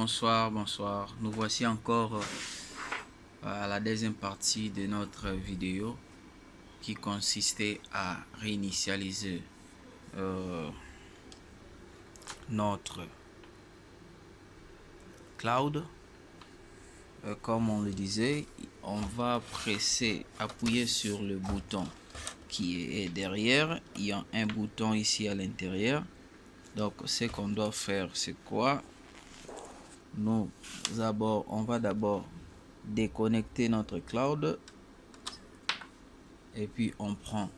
bonsoir. Nous voici encore à la deuxième partie de notre vidéo qui consistait à réinitialiser notre cloud. Comme on le disait, on va appuyer sur le bouton qui est derrière. Il y a un bouton ici à l'intérieur. Donc ce qu'on doit faire, c'est quoi? On va d'abord déconnecter notre cloud et puis on prend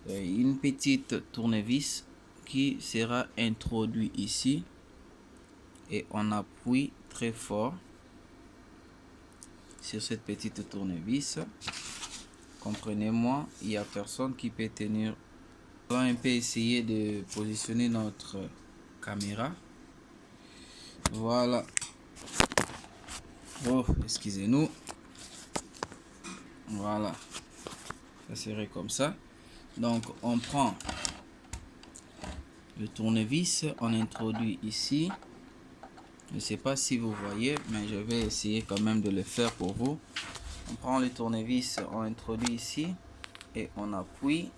une petite tournevis qui sera introduite ici et on appuie très fort sur cette petite tournevis. Comprenez-moi, il n'y a personne qui peut tenir. On peut essayer de positionner notre caméra. Voilà. Oh, excusez-nous. Voilà. Ça serait comme ça. Donc, on prend le tournevis, on introduit ici. Je ne sais pas si vous voyez, mais je vais essayer quand même de le faire pour vous. On prend le tournevis, on introduit ici et on appuie.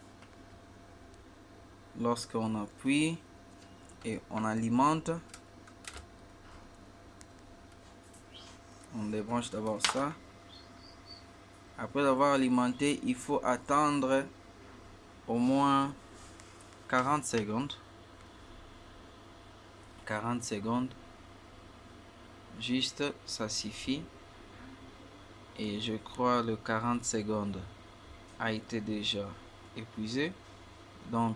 Lorsqu'on appuie et on alimente, on débranche d'abord ça. Après avoir alimenté, il faut attendre au moins 40 secondes. 40 secondes. Juste, ça suffit. Et je crois le 40 secondes a été déjà épuisé. Donc,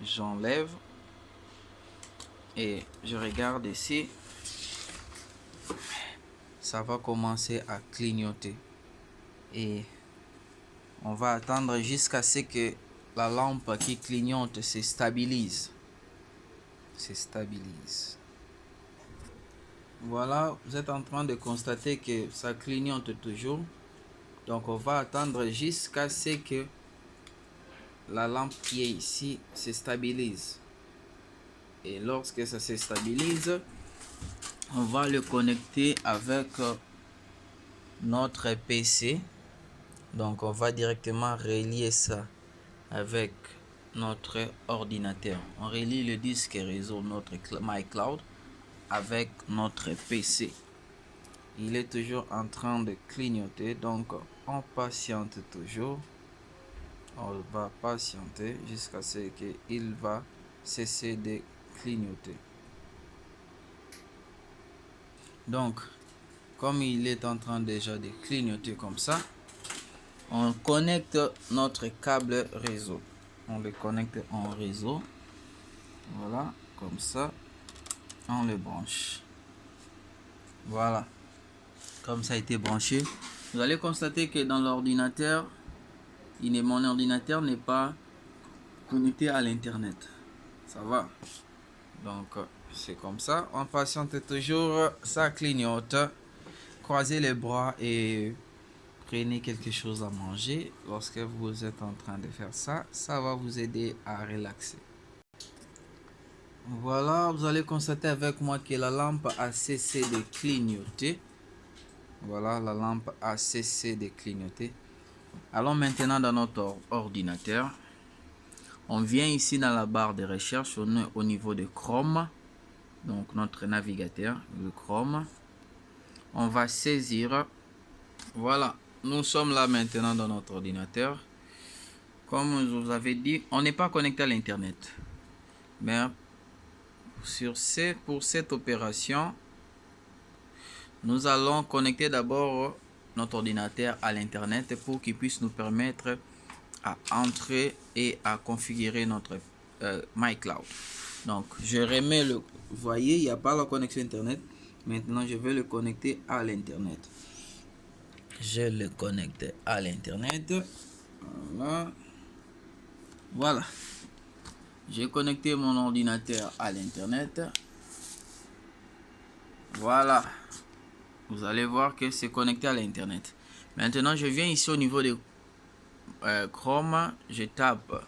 j'enlève. Et je regarde ici. Ça va commencer à clignoter. Et on va attendre jusqu'à ce que la lampe qui clignote se stabilise. Voilà, vous êtes en train de constater que ça clignote toujours. Donc on va attendre jusqu'à ce que la lampe qui est ici se stabilise. Et lorsque ça se stabilise, on va le connecter avec notre PC. Donc on va directement relier ça avec notre ordinateur. On relie le disque réseau, notre MyCloud, avec notre PC. Il est toujours en train de clignoter, donc on patiente toujours. On va patienter jusqu'à ce qu'il va cesser de clignoter. Donc, comme il est en train déjà de clignoter comme ça, on connecte notre câble réseau. On le connecte en réseau. Voilà, comme ça, on le branche. Voilà, comme ça a été branché. Vous allez constater que dans l'ordinateur, mon ordinateur n'est pas connecté à l'internet. Ça va. Donc, c'est comme ça. On patiente toujours, ça clignote. Croisez les bras et prenez quelque chose à manger. Lorsque vous êtes en train de faire ça, ça va vous aider à relaxer. Voilà, vous allez constater avec moi que la lampe a cessé de clignoter. Voilà, la lampe a cessé de clignoter. Allons maintenant dans notre ordinateur. On vient ici dans la barre de recherche, on est au niveau de Chrome. Donc notre navigateur, le Chrome. On va saisir. Voilà, nous sommes là maintenant dans notre ordinateur. Comme je vous avais dit, on n'est pas connecté à l'internet. Mais pour cette opération, nous allons connecter d'abord notre ordinateur à l'internet pour qu'il puisse nous permettre à entrer et à configurer notre MyCloud. Donc je remets vous voyez, il n'y a pas la connexion internet. Maintenant je vais le connecter à l'internet. Je le connecte à l'internet. Voilà. J'ai connecté mon ordinateur à l'internet. Voilà. Vous allez voir que c'est connecté à l'internet. Maintenant je viens ici au niveau de Chrome. Je tape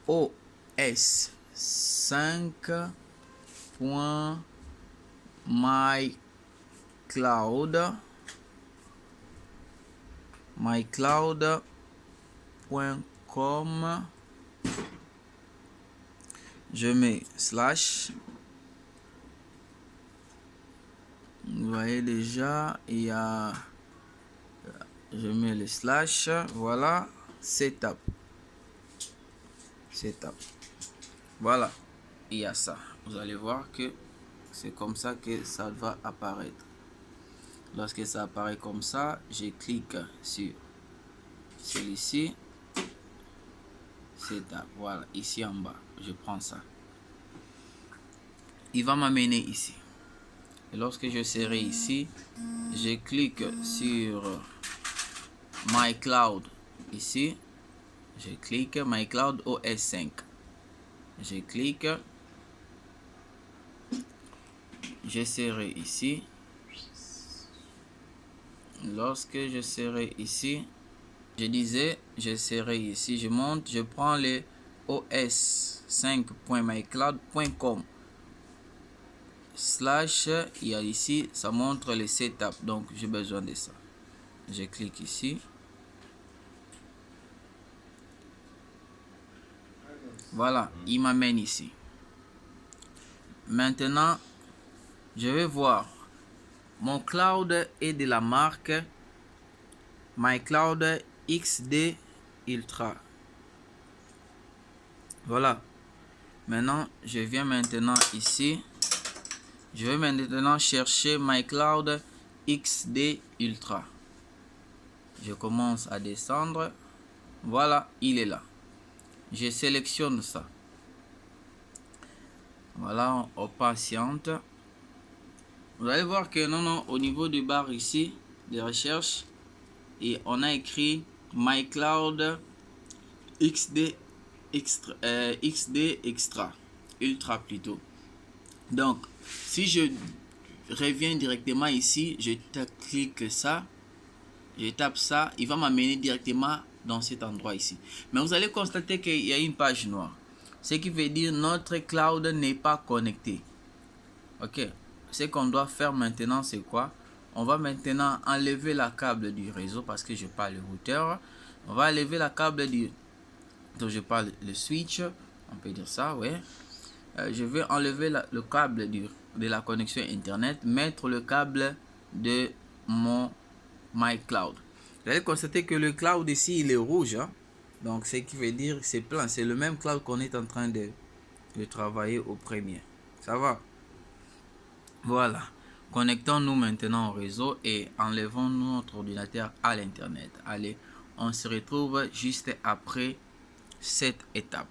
OS 5.1 mycloud.com. Je mets slash. Vous voyez déjà, il y a, je mets le slash, voilà, setup. Voilà, il y a ça. Vous allez voir que c'est comme ça que ça va apparaître. Lorsque ça apparaît comme ça, je clique sur celui-ci, setup. Voilà, ici en bas, je prends ça. Il va m'amener ici. Et lorsque je serai ici, je clique sur mycloud ici. Je clique mycloud OS 5. Je clique. Je serai ici. Lorsque je serai ici, je disais, je serai ici. Je monte, je prends les os5.mycloud.com. Slash, il y a ici, ça montre les setup. Donc, j'ai besoin de ça. Je clique ici. Voilà, il m'amène ici. Maintenant, je vais voir. Mon cloud est de la marque mycloud XD Ultra. Voilà. Maintenant, je viens maintenant ici. Je vais maintenant chercher mycloud XD Ultra. Je commence à descendre. Voilà, il est là. Je sélectionne ça. Voilà, on patiente. Vous allez voir que non, au niveau du bar ici, de recherche, et on a écrit mycloud XD Extra, Ultra plutôt. Donc, si je reviens directement ici, je clique ça, je tape ça, il va m'amener directement dans cet endroit ici. Mais vous allez constater qu'il y a une page noire. Ce qui veut dire notre cloud n'est pas connecté. Ok. Ce qu'on doit faire maintenant, c'est quoi? On va maintenant enlever la câble du réseau parce que je parle le routeur. On va enlever la câble du... Donc je parle le switch. On peut dire ça, ouais. Je vais enlever le câble de la connexion internet, mettre le câble de mon mycloud. Vous allez constater que le cloud ici, il est rouge. Hein? Donc, ce qui veut dire que c'est plein. C'est le même cloud qu'on est en train de travailler au premier. Ça va? Voilà. Connectons-nous maintenant au réseau et enlevons notre ordinateur à l'internet. Allez, on se retrouve juste après cette étape.